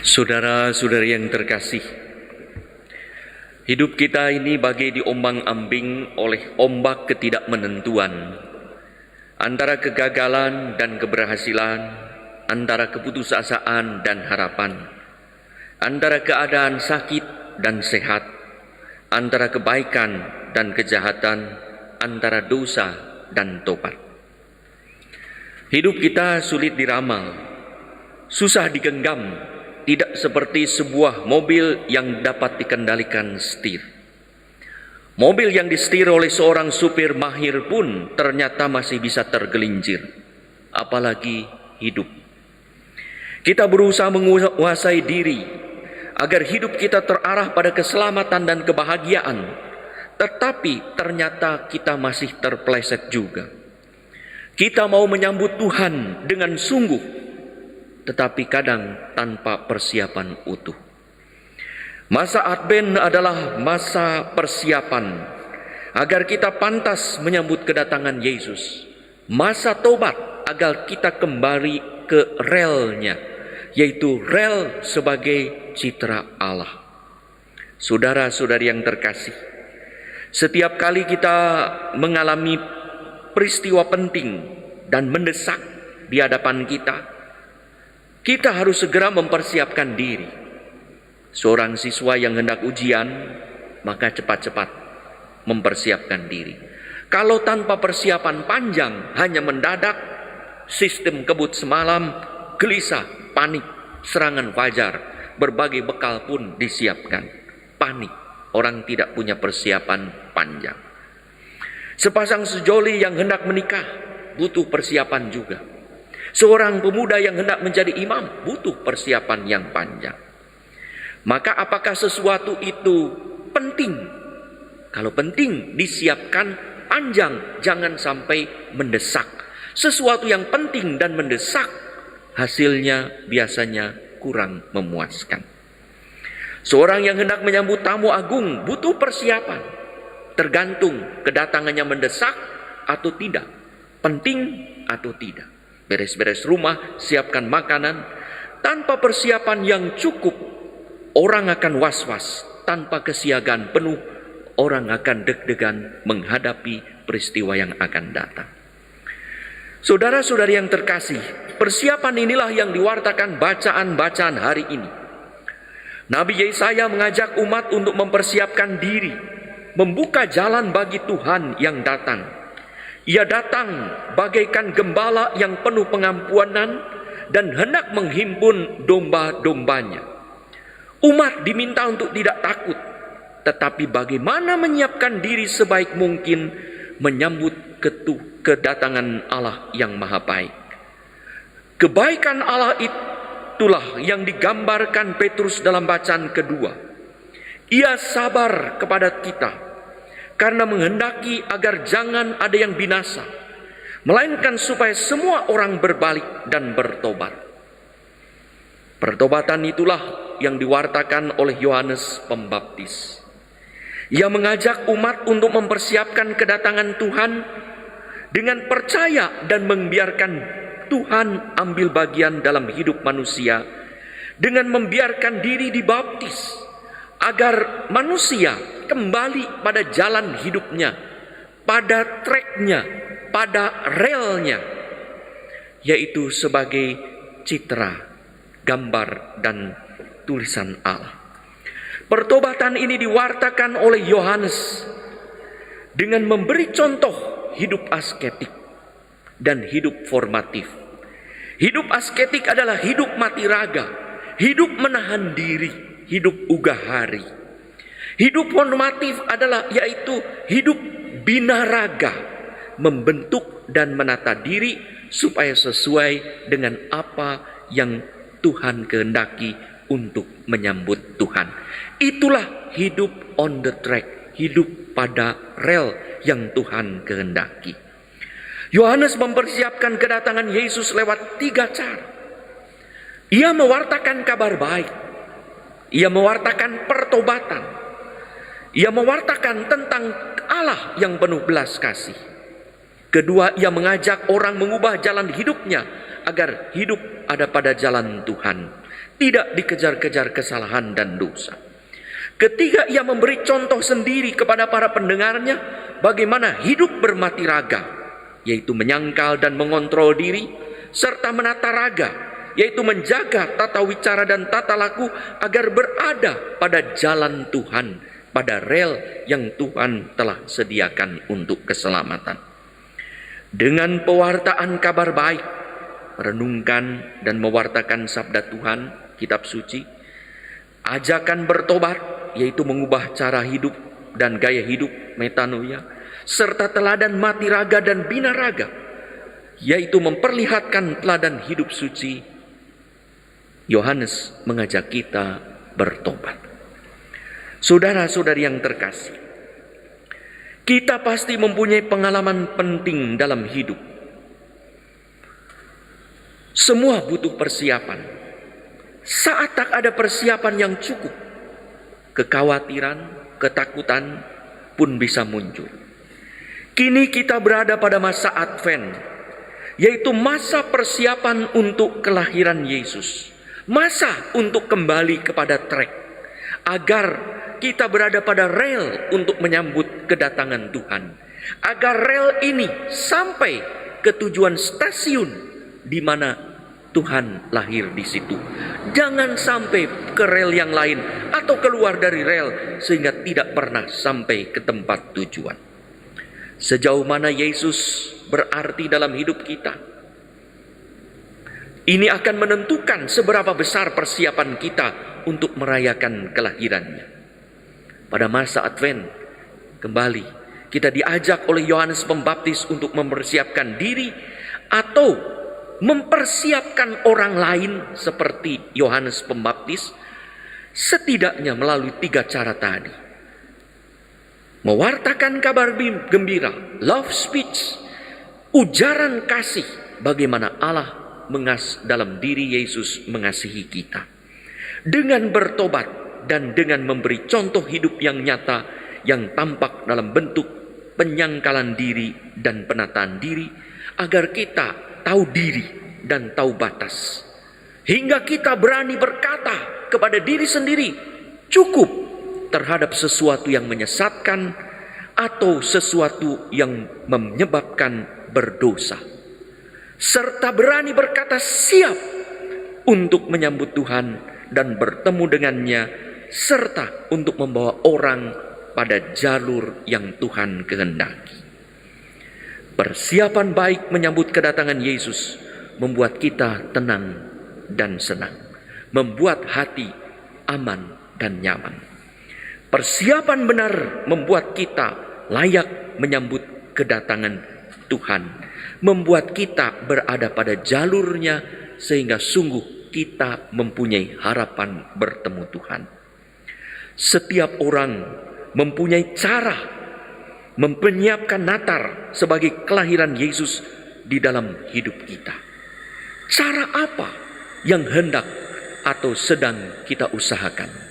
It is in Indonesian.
Saudara-saudari yang terkasih, hidup kita ini bagai diombang-ambing oleh ombak ketidakmenentuan, antara kegagalan dan keberhasilan, antara keputusasaan dan harapan, antara keadaan sakit dan sehat, antara kebaikan dan kejahatan, antara dosa dan tobat. Hidup kita sulit diramal, susah digenggam, tidak seperti sebuah mobil yang dapat dikendalikan setir. Mobil yang disetir oleh seorang supir mahir pun ternyata masih bisa tergelincir, apalagi hidup. Kita berusaha menguasai diri agar hidup kita terarah pada keselamatan dan kebahagiaan, tetapi ternyata kita masih terpeleset juga. Kita mau menyambut Tuhan dengan sungguh, tetapi kadang tanpa persiapan utuh. Masa Advent adalah masa persiapan agar kita pantas menyambut kedatangan Yesus. Masa tobat agar kita kembali ke relnya, yaitu rel sebagai citra Allah. Saudara-saudari yang terkasih, setiap kali kita mengalami peristiwa penting dan mendesak di hadapan kita harus segera mempersiapkan diri. Seorang siswa yang hendak ujian, maka cepat-cepat mempersiapkan diri. Kalau tanpa persiapan panjang, hanya mendadak, sistem kebut semalam, gelisah, panik, serangan fajar, berbagai bekal pun disiapkan. Panik, orang tidak punya persiapan panjang. Sepasang sejoli yang hendak menikah, butuh persiapan juga. Seorang pemuda yang hendak menjadi imam butuh persiapan yang panjang. Maka apakah sesuatu itu penting? Kalau penting, disiapkan panjang, jangan sampai mendesak. Sesuatu yang penting dan mendesak, hasilnya biasanya kurang memuaskan. Seorang yang hendak menyambut tamu agung butuh persiapan. Tergantung kedatangannya mendesak atau tidak, penting atau tidak. Beres-beres rumah, siapkan makanan. Tanpa persiapan yang cukup, orang akan was-was. Tanpa kesiagaan penuh, orang akan deg-degan menghadapi peristiwa yang akan datang. Saudara-saudari yang terkasih, persiapan inilah yang diwartakan bacaan-bacaan hari ini. Nabi Yesaya mengajak umat untuk mempersiapkan diri, membuka jalan bagi Tuhan yang datang. Ia datang bagaikan gembala yang penuh pengampunan dan hendak menghimpun domba-dombanya. Umat diminta untuk tidak takut, tetapi bagaimana menyiapkan diri sebaik mungkin menyambut kedatangan Allah yang maha baik. Kebaikan Allah itulah yang digambarkan Petrus dalam bacaan kedua. Ia sabar kepada kita, karena menghendaki agar jangan ada yang binasa, melainkan supaya semua orang berbalik dan bertobat. Pertobatan itulah yang diwartakan oleh Yohanes Pembaptis. Ia mengajak umat untuk mempersiapkan kedatangan Tuhan dengan percaya dan membiarkan Tuhan ambil bagian dalam hidup manusia, dengan membiarkan diri dibaptis, agar manusia kembali pada jalan hidupnya, pada tracknya, pada relnya, yaitu sebagai citra, gambar, dan tulisan Allah. Pertobatan ini diwartakan oleh Yohanes dengan memberi contoh hidup asketik dan hidup formatif. Hidup asketik adalah hidup mati raga, hidup menahan diri, hidup ugahari. Hidup formatif adalah yaitu hidup binaraga, membentuk dan menata diri supaya sesuai dengan apa yang Tuhan kehendaki untuk menyambut Tuhan. Itulah hidup on the track, hidup pada rel yang Tuhan kehendaki. Yohanes mempersiapkan kedatangan Yesus lewat 3 cara. Ia mewartakan kabar baik, ia mewartakan pertobatan, ia mewartakan tentang Allah yang penuh belas kasih. Kedua, ia mengajak orang mengubah jalan hidupnya agar hidup ada pada jalan Tuhan, tidak dikejar-kejar kesalahan dan dosa. Ketiga, ia memberi contoh sendiri kepada para pendengarnya bagaimana hidup bermati raga, yaitu menyangkal dan mengontrol diri, serta menata raga, yaitu menjaga tata wicara dan tata laku agar berada pada jalan Tuhan, pada rel yang Tuhan telah sediakan untuk keselamatan. Dengan pewartaan kabar baik, merenungkan dan mewartakan sabda Tuhan, kitab suci, ajakan bertobat, yaitu mengubah cara hidup dan gaya hidup, metanoia, serta teladan mati raga dan bina raga, yaitu memperlihatkan teladan hidup suci. Yohanes mengajak kita bertobat. Saudara-saudari yang terkasih, kita pasti mempunyai pengalaman penting dalam hidup. Semua butuh persiapan. Saat tak ada persiapan yang cukup, kekhawatiran, ketakutan pun bisa muncul. Kini kita berada pada masa Advent, yaitu masa persiapan untuk kelahiran Yesus. Masa untuk kembali kepada trek, agar kita berada pada rel untuk menyambut kedatangan Tuhan. Agar rel ini sampai ke tujuan stasiun di mana Tuhan lahir di situ. Jangan sampai ke rel yang lain atau keluar dari rel sehingga tidak pernah sampai ke tempat tujuan. Sejauh mana Yesus berarti dalam hidup kita, ini akan menentukan seberapa besar persiapan kita untuk merayakan kelahirannya. Pada masa Advent, kembali kita diajak oleh Yohanes Pembaptis untuk mempersiapkan diri atau mempersiapkan orang lain seperti Yohanes Pembaptis, setidaknya melalui 3 cara tadi. Mewartakan kabar gembira, love speech, ujaran kasih, bagaimana Allah dalam diri Yesus mengasihi kita. Dengan bertobat dan dengan memberi contoh hidup yang nyata yang tampak dalam bentuk penyangkalan diri dan penataan diri, agar kita tahu diri dan tahu batas, hingga kita berani berkata kepada diri sendiri cukup terhadap sesuatu yang menyesatkan atau sesuatu yang menyebabkan berdosa, serta berani berkata siap untuk menyambut Tuhan dan bertemu dengannya, serta untuk membawa orang pada jalur yang Tuhan kehendaki. Persiapan baik menyambut kedatangan Yesus membuat kita tenang dan senang, membuat hati aman dan nyaman. Persiapan benar membuat kita layak menyambut kedatangan Tuhan, membuat kita berada pada jalurnya sehingga sungguh kita mempunyai harapan bertemu Tuhan. Setiap orang mempunyai cara menyiapkan Natal sebagai kelahiran Yesus di dalam hidup kita. Cara apa yang hendak atau sedang kita usahakan?